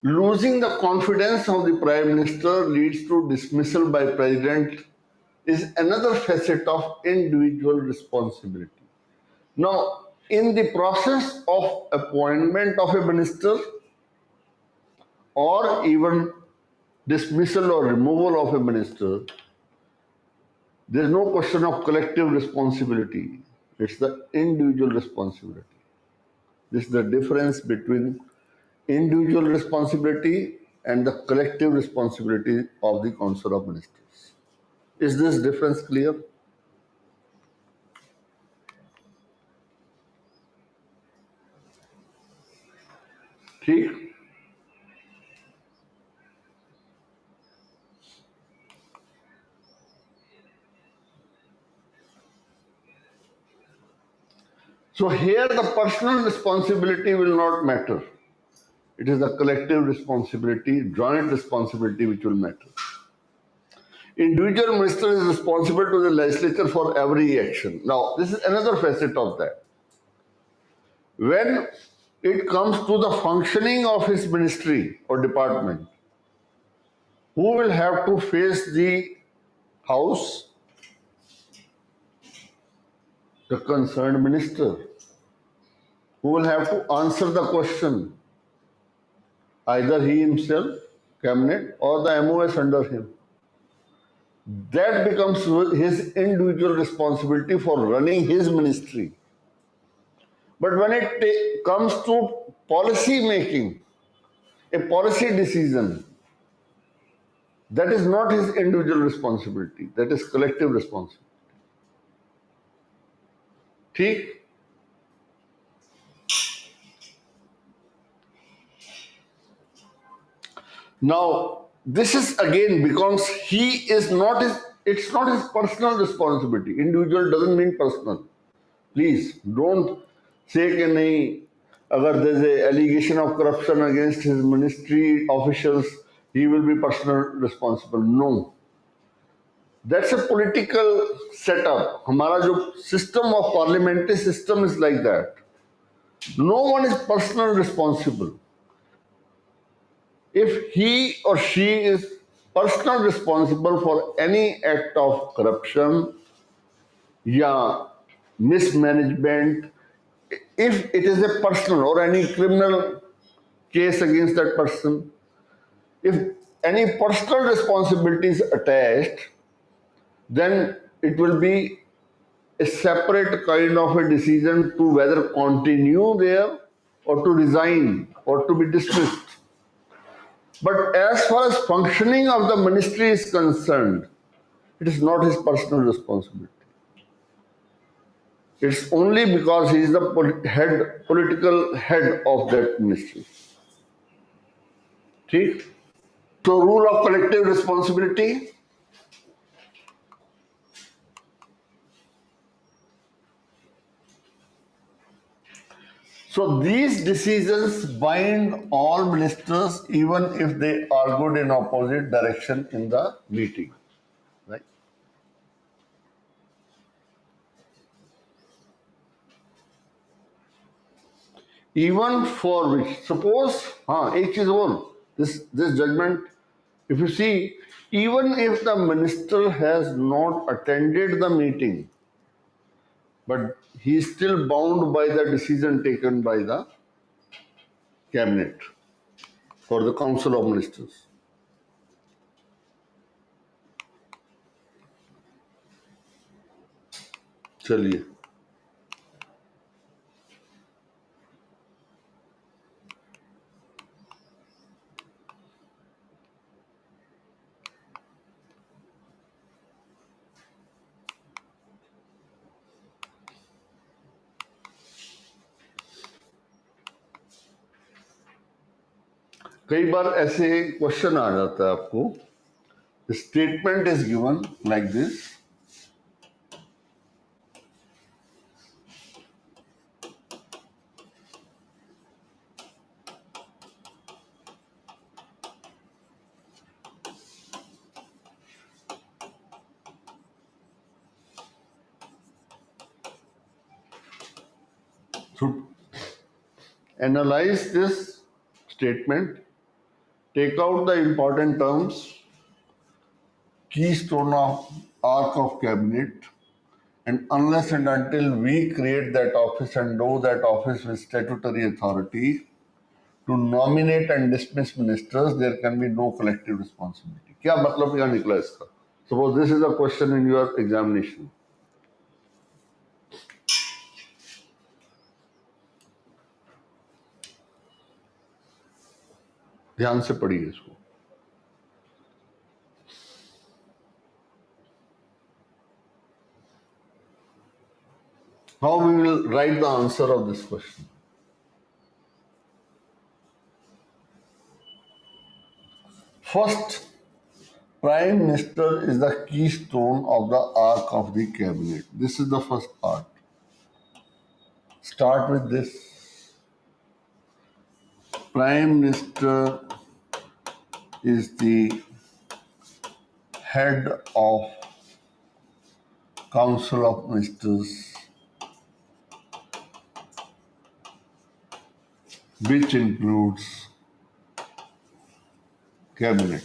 Losing the confidence of the Prime Minister leads to dismissal by President is another facet of individual responsibility. Now, in the process of appointment of a minister or even dismissal or removal of a minister, there is no question of collective responsibility. It's the individual responsibility. This is the difference between individual responsibility and the collective responsibility of the Council of Ministers. Is this difference clear? ठीक? So here the personal responsibility will not matter. It is the collective responsibility, joint responsibility which will matter. Individual minister is responsible to the legislature for every action. Now, this is another facet of that. When it comes to the functioning of his ministry or department, who will have to face the house? The concerned minister. Who will have to answer the question? Either he himself, cabinet, or the MOS under him. That becomes his individual responsibility for running his ministry. But when it comes to policy making, a policy decision, that is not his individual responsibility, that is collective responsibility. ठीक? Now, this is again becomes it's not his personal responsibility. Individual doesn't mean personal. Please don't say कि नहीं, अगर there's a allegation of corruption against his ministry officials, he will be personal responsible. No. That's a political setup. हमारा जो system of parliamentary system is like that. No one is personal responsible. If he or she is personal responsible for any act of corruption, yeah, mismanagement, if it is a personal or any criminal case against that person, if any personal responsibility is attached, then it will be a separate kind of a decision to whether continue there or to resign or to be dismissed. But as far as functioning of the ministry is concerned, it is not his personal responsibility. It's only because he is the political head of that ministry. ठीक? So rule of collective responsibility. So these decisions bind all ministers even if they argued in opposite direction in the meeting. Right? Even for which, suppose, एक चीज और, this judgment, if you see, even if the minister has not attended the meeting, but he is still bound by the decision taken by the cabinet or the council of ministers. चलिए, कई बार ऐसे question आ जाता है आपको, statement is given like this, to analyze this statement Take out the important terms, keystone of arc of cabinet, and unless and until we create that office and know that office with statutory authority to nominate and dismiss ministers, there can be no collective responsibility. क्या मतलब क्या निकला इसका? Suppose this is a question in your examination. ध्यान से पढ़िए इसको. How we will write the answer of this question? First, Prime Minister is the keystone of the arc of the cabinet. This is the first part. Start with this. Prime Minister is the head of Council of Ministers, which includes cabinet.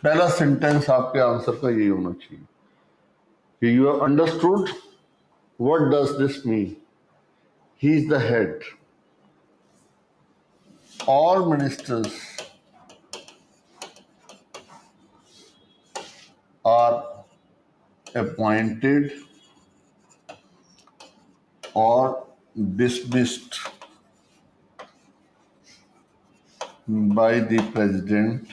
पहला sentence आपके answer का यही होना चाहिए कि you have understood what does this mean. He is the head. All ministers are appointed or dismissed by the president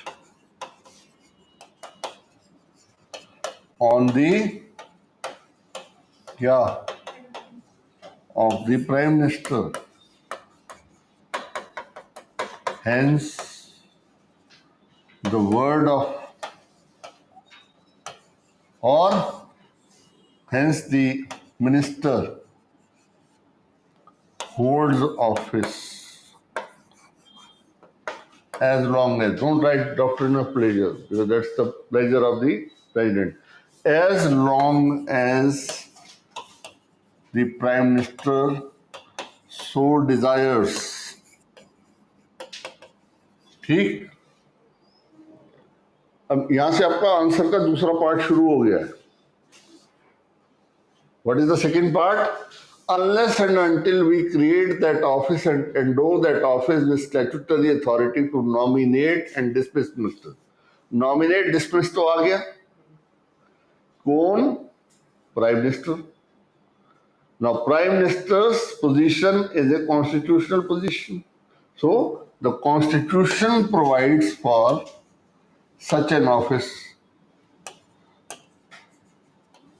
on the of the prime minister. Hence, the word of or hence the minister holds office as long as, don't write doctrine of pleasure because that's the pleasure of the president, as long as the prime minister so desires. ठीक. अब यहां से आपका answer का दूसरा part शुरू हो गया है. What is the second part? Unless and until we create that office and endow that office with statutory authority to nominate and dismiss ministers. Nominate, dismiss तो आ गया. कौन? Prime Minister. Now, Prime Minister's position is a constitutional position. So, the Constitution provides for such an office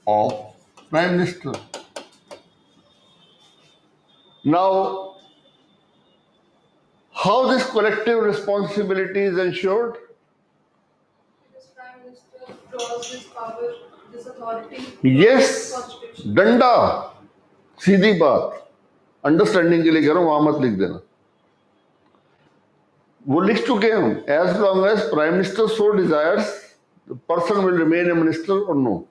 of Prime Minister. Now, how this collective responsibility is ensured? This Prime Minister draws this power, this authority. Yes, डंडा. सीधी बात. Understanding के लिए कह रहा हूं, वहां मत लिख देना. वो लिख चुके हम. As long as Prime Minister so desires, the person will remain a minister or no.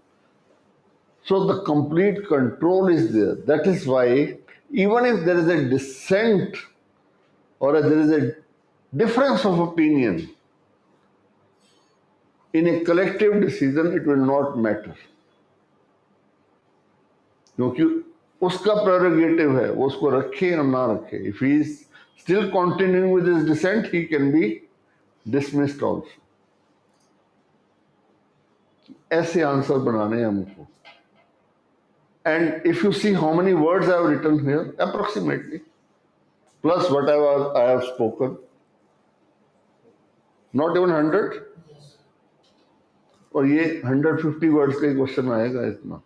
So the complete control is there. That is why even if there is a dissent or there is a difference of opinion in a collective decision, it will not matter. क्योंकि उसका prerogative है, वो उसको रखे या ना रखे. If he is still continuing with his dissent, he can be dismissed also. ऐसे आंसर बनाने हैं हमको. And if you see how many words I have written here, approximately, plus whatever I have spoken, not even 100. और ये 150 words का question आएगा इतना.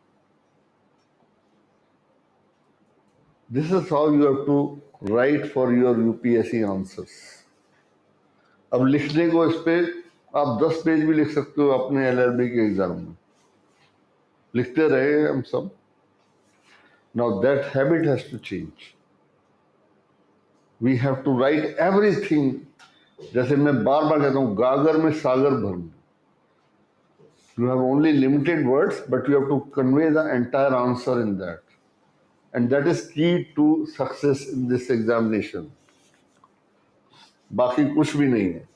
This is how you have to write for your UPSC answers. अब लिखने को इस पे आप 10 पेज भी लिख सकते हो अपने LLB के एग्जाम में. लिखते रहे हम सब. Now that habit has to change. We have to write everything. जैसे मैं बार बार कहता हूँ, गागर में सागर भर. You have only limited words, but you have to convey the entire answer in that. And that is key to success in this examination. बाकी कुछ भी नहीं है।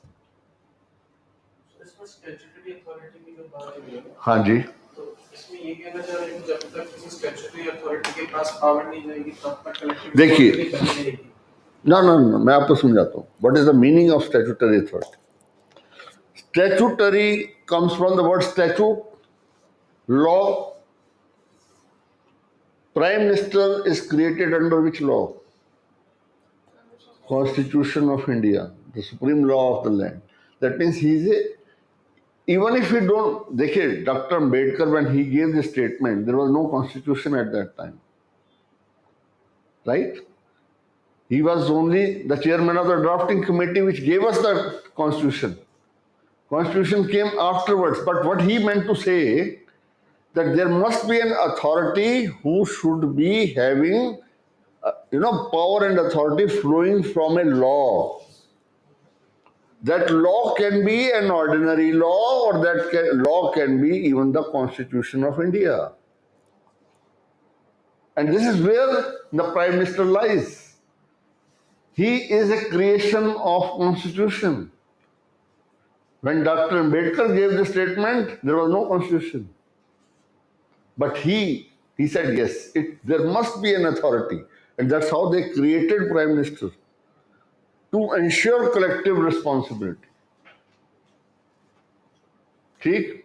इसमें स्टैट्यूटरी अथॉरिटी की जब बात हो रही है, हाँ जी, तो इसमें ये कहना चाह रहे हैं कि जब तक किसी स्टैट्यूटरी अथॉरिटी के पास पावर नहीं जाएगी तब तक कलेक्टिव देखिए, रिस्पांसिबिलिटी बनी रहेगी। ना मैं आपको समझाता हूँ what is the meaning of statutory authority. Statutory comes from the word statute, law. Prime minister is created under which law? Constitution of India, the supreme law of the land. That means he is a, even if you don't, देखिए, Dr. Ambedkar, when he gave the statement, there was no constitution at that time, right? He was only the chairman of the drafting committee which gave us the constitution. Constitution came afterwards, but what he meant to say that there must be an authority who should be having, power and authority flowing from a law. That law can be an ordinary law, or law can be even the Constitution of India. And this is where the Prime Minister lies. He is a creation of Constitution. When Dr. Ambedkar gave the statement, there was no Constitution. But he said, yes, there must be an authority. And that's how they created Prime Minister, to ensure collective responsibility. ठीक?